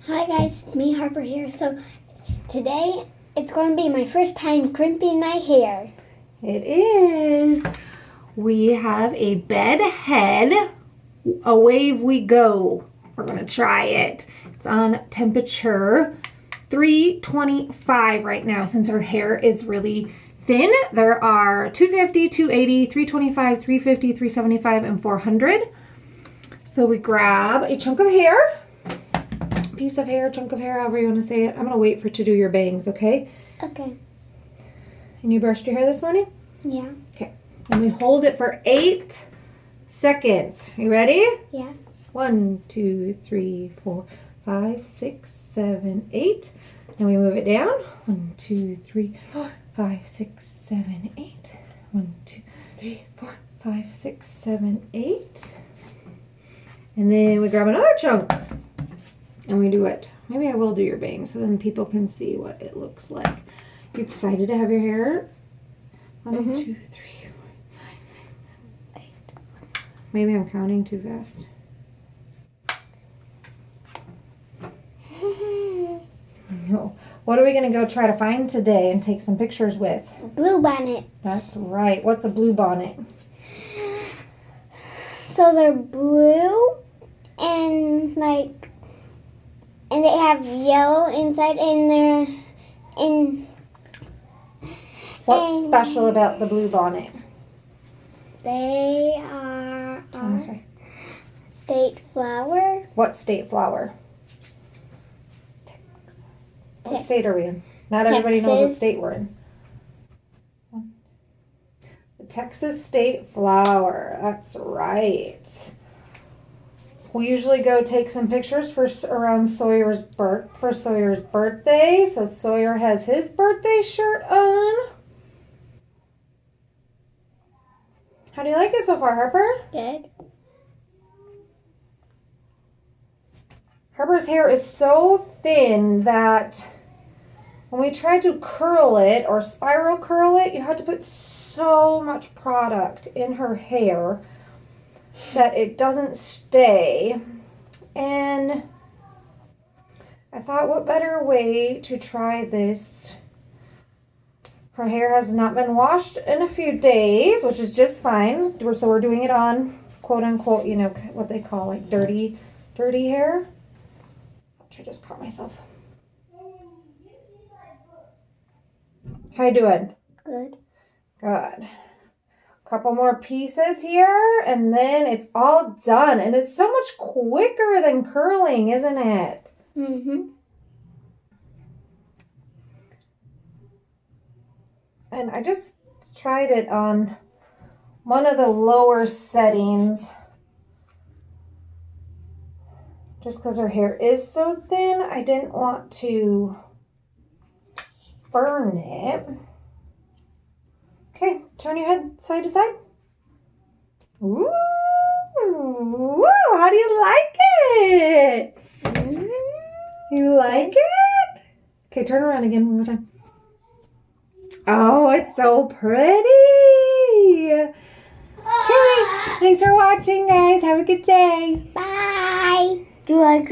Hi guys, it's me Harper here. So today it's going to be my first time crimping my hair. It is. We have a bed head. Away we go. We're going to try it. It's on temperature 325 right now since her hair is really thin. There are 250, 280, 325, 350, 375, and 400. So we grab a chunk of hair. Piece of hair, chunk of hair, however you want to say it. I'm going to wait for to do your bangs, okay? Okay. And you brushed your hair this morning? Yeah. Okay. And we hold it for 8 seconds. You ready? Yeah. 1, 2, 3, 4, 5, 6, 7, 8. And we move it down. 1, 2, 3, 4, 5, 6, 7, 8. 1, 2, 3, 4, 5, 6, 7, 8. And then we grab another chunk. And we do it. Maybe I will do your bangs so then people can see what it looks like. You excited to have your hair? 1, 2, 3, 4, 5, 6, 7, 8. Maybe I'm counting too fast. No. What are we going to go try to find today and take some pictures with? Blue bonnet. That's right. What's a blue bonnet? So they're blue and and they have yellow inside and they're in. What's special about the blue bonnet? They are state flower. What state flower? Texas. What state are we in? Not everybody knows what Texas. state we're in. The Texas state flower. That's right. We usually go take some pictures for around Sawyer's birthday. So Sawyer has his birthday shirt on. How do you like it so far, Harper? Good. Harper's hair is so thin that when we try to curl it or spiral curl it, you have to put so much product in her hair that it doesn't stay. And I thought, what better way to try this? Her hair has not been washed in a few days, which is just fine. So we're doing it on, quote unquote, you know, what they call like dirty hair. I just caught myself. How you doing? Good. Good. Couple more pieces here, and then it's all done. And it's so much quicker than curling, isn't it? Mm-hmm. And I just tried it on one of the lower settings. Just because her hair is so thin, I didn't want to burn it. Okay, turn your head side to side. Ooh, how do you like it? You like it? Okay, turn around again one more time. Oh, it's so pretty. Okay, thanks for watching, guys. Have a good day. Bye. Do I